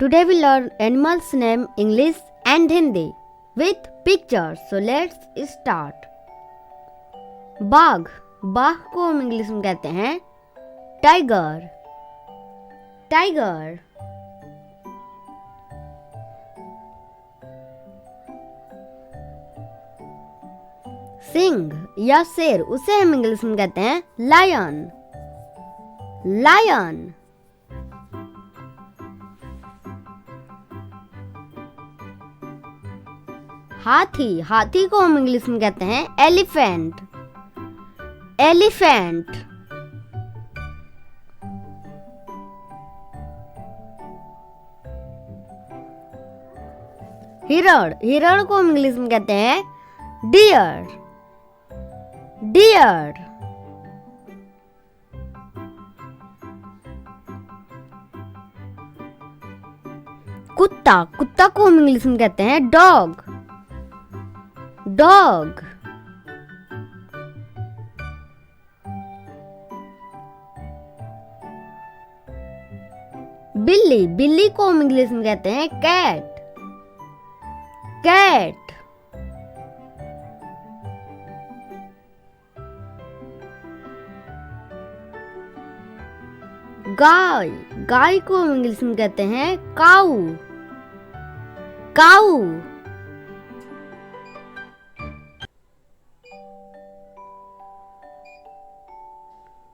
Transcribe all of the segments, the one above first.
Today we learn animals name English and Hindi with pictures. So let's start. बाघ, बाघ को हम English में कहते हैं टाइगर, टाइगर. सिंह या शेर, उसे हम इंग्लिश में कहते हैं लायन, लायन. हाथी, हाथी को हम इंग्लिश में कहते हैं एलिफेंट, एलिफेंट. हिरण, हिरण को हम इंग्लिश में कहते हैं डियर, डियर. कुत्ता, कुत्ता को हम इंग्लिश में कहते हैं डॉग, डॉग. बिल्ली, बिल्ली को हम इंग्लिश में कहते हैं कैट, कैट. गाय, गाय को हम इंग्लिश में कहते हैं काऊ, काऊ.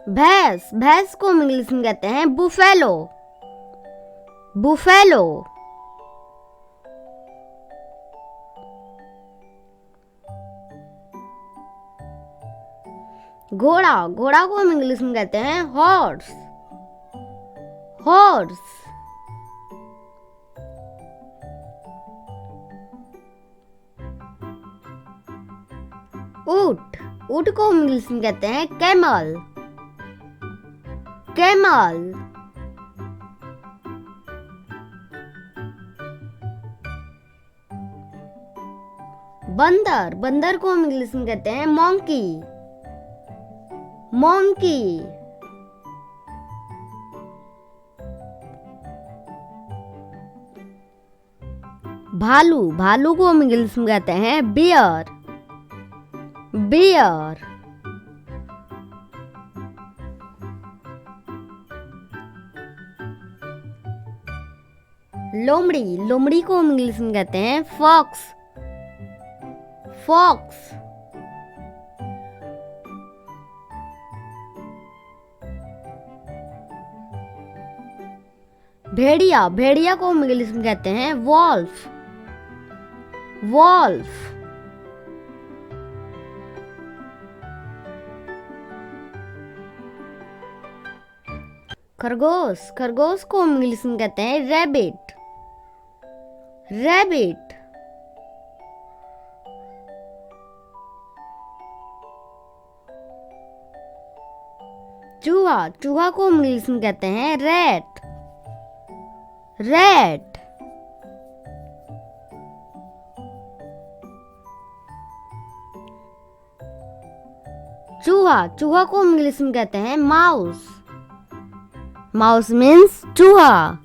भैंस, भैंस को हम इंग्लिश में कहते हैं बुफेलो, बुफेलो. घोड़ा, घोड़ा को हम इंग्लिश में कहते हैं हॉर्स, हॉर्स. ऊंट, ऊंट को हम इंग्लिश में कहते हैं कैमल, कैमल. बंदर, बंदर को हम इंग्लिश में कहते हैं मॉन्की, मॉन्की. भालू, भालू को हम इंग्लिश में कहते हैं बियर, बियर. लोमड़ी, लोमड़ी को हम इंग्लिश में कहते हैं फॉक्स, फॉक्स. भेड़िया, भेड़िया को हम इंग्लिश में कहते हैं वॉल्फ, वॉल्फ. खरगोश, खरगोश को हम इंग्लिश में कहते हैं रैबिट, रैबिट. चूहा, चूहा को हम इंग्लिश में कहते हैं रैट, रैट. चूहा, चूहा को हम इंग्लिश में कहते हैं माउस, माउस मीन्स चूहा.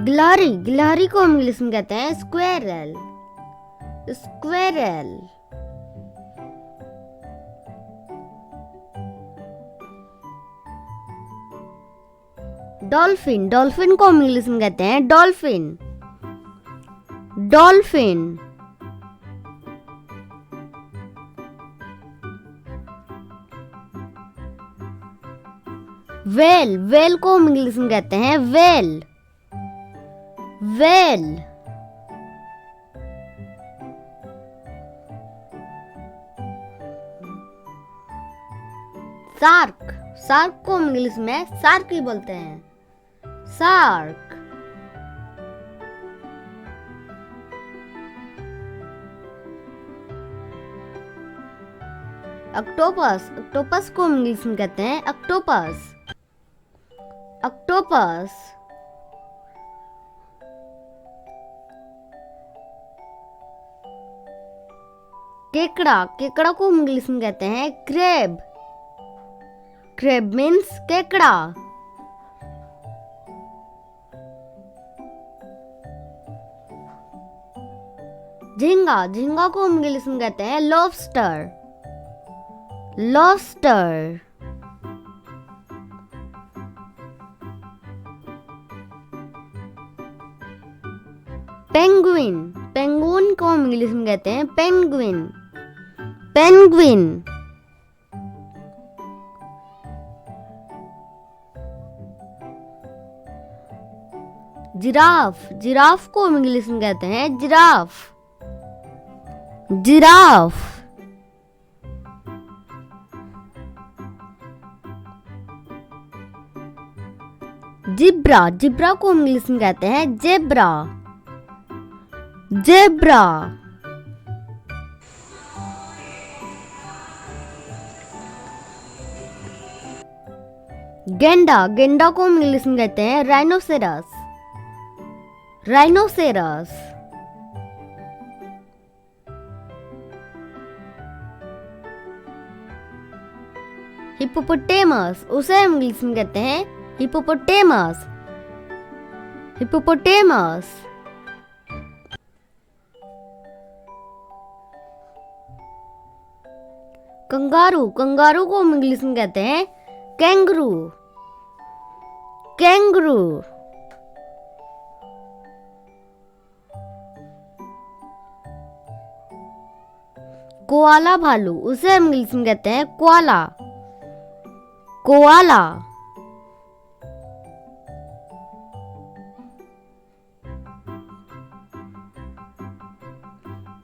गिलहरी, गिलहरी को हम इंग्लिश में कहते हैं स्क्वेरल, स्क्वेरल. डॉल्फिन, डॉल्फिन को हम इंग्लिश में कहते हैं डॉल्फिन, डॉल्फिन. वेल, वेल को हम इंग्लिश में कहते हैं वेल, वेल. शार्क, शार्क को हम इंग्लिश में शार्क ही बोलते हैं, शार्क. ऑक्टोपस, ऑक्टोपस को हम इंग्लिश में कहते हैं ऑक्टोपस, ऑक्टोपस. केकड़ा, केकड़ा को इंग्लिश में कहते हैं क्रेब। क्रेब मीन्स केकड़ा। झींगा, झींगा को इंग्लिश में कहते हैं लॉबस्टर। लॉबस्टर। पेंगुइन, पेंगुइन को इंग्लिश में कहते हैं पेंगुइन। पेंगुइन। जिराफ, जिराफ को इंग्लिश में कहते हैं जिराफ। जिराफ। जिब्रा, जिब्रा को इंग्लिश में कहते हैं जेब्रा। जेब्रा। गेंडा, गेंडा को इंग्लिश में कहते हैं राइनोसेरस। राइनोसेरस। हिप्पोपोटेमस, उसे इंग्लिश में कहते हैं हिप्पोपोटेमस। हिप्पोपोटेमस। कंगारू, कंगारू को इंग्लिश में कहते हैं कैंगरू। कैंगरू। कोआला भालू, उसे इंग्लिश में कहते हैं कोआला। कोआला।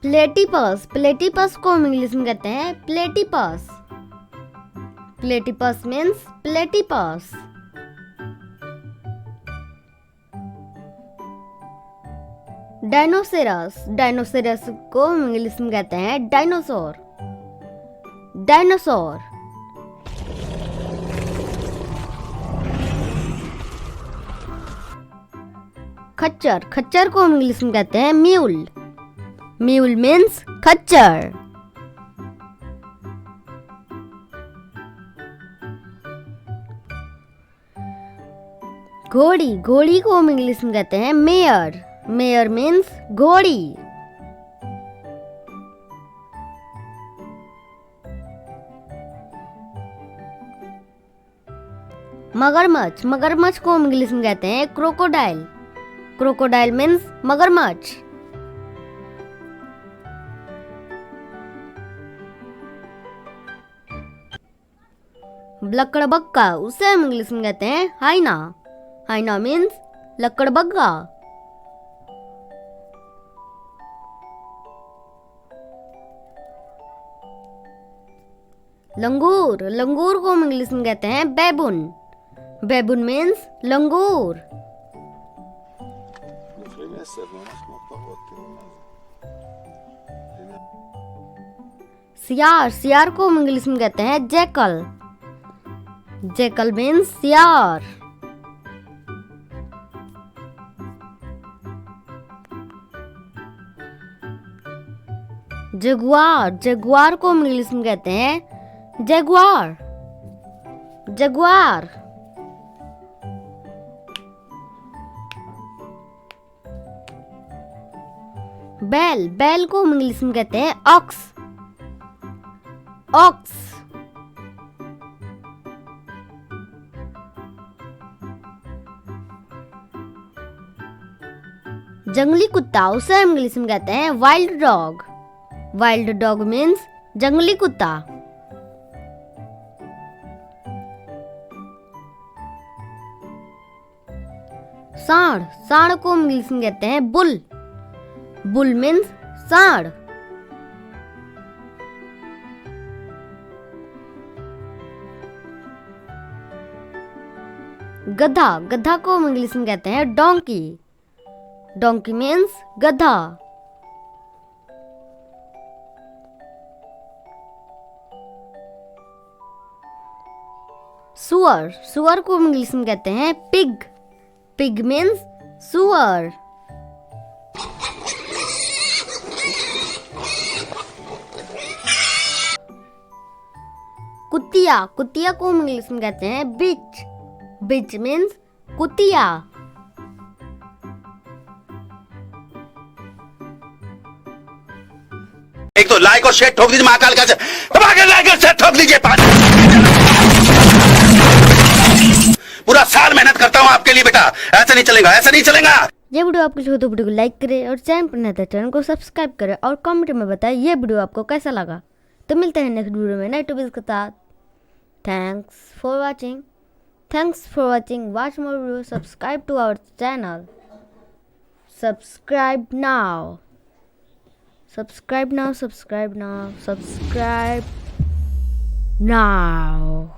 प्लेटिपस, प्लेटिपस को इंग्लिश में कहते हैं platypus. Platypus means platypus. Dinosaurs, dinosaurs को इंग्लिश में कहते हैं डायनासोर। डायनासोर। खच्चर, खच्चर को इंग्लिश में कहते हैं म्यूल। म्यूल मीन्स खच्चर। घोड़ी, घोड़ी को इंग्लिश में कहते हैं मेयर। मेयर मीन्स घोड़ी। मगरमच्छ, मगरमच्छ को इंग्लिश में कहते हैं क्रोकोडाइल। क्रोकोडाइल मीन्स मगरमच्छ। लकड़बग्गा, उसे इंग्लिश में कहते हैं हाइना। हाइना मीन्स लकड़बग्गा। लंगूर, लंगूर को इंग्लिश में कहते हैं बेबुन। बेबुन मीन्स लंगूर। सियार, सियार को इंग्लिश में कहते हैं जैकल। जैकल मीन्स सियार। जगुआर, जगुआर को इंग्लिश में कहते हैं जगुआर। जगुआर। बैल, बैल को इंग्लिश में कहते हैं ऑक्स। ऑक्स। जंगली कुत्ता, उसे इंग्लिश में कहते हैं wild dog. Wild dog means जंगली कुत्ता। सांड, सांड को इंग्लिश में कहते हैं बुल। बुल मीन्स सांड। गधा, गधा को इंग्लिश में कहते हैं डोंकी। डोंकी मीन्स गधा। सुअर, सुअर को इंग्लिश में कहते हैं पिग। पिग मीन्स सुअर। कुतिया, कुतिया को हम इंग्लिश में कहते हैं बिच। बिच मीन्स कुतिया। एक तो लाइक और शेयर ठोक दीजिए, महाकाल का लाइक और शेयर ठोक दीजिए। पूरा साल मेहनत करता हूँ आपके लिए बेटा, ऐसा नहीं चलेगा, ऐसा नहीं चलेगा। ये वीडियो आपको चाहिए तो वीडियो को लाइक करें और चैनल पर नए तो चैनल को सब्सक्राइब करें और कमेंट में बताएं ये वीडियो आपको कैसा लगा। तो मिलते हैं नेक्स्ट वीडियो में नए टॉपिक्स के साथ। Thanks for watching. Watch more video, subscribe to our channel. Subscribe now. Subscribe now.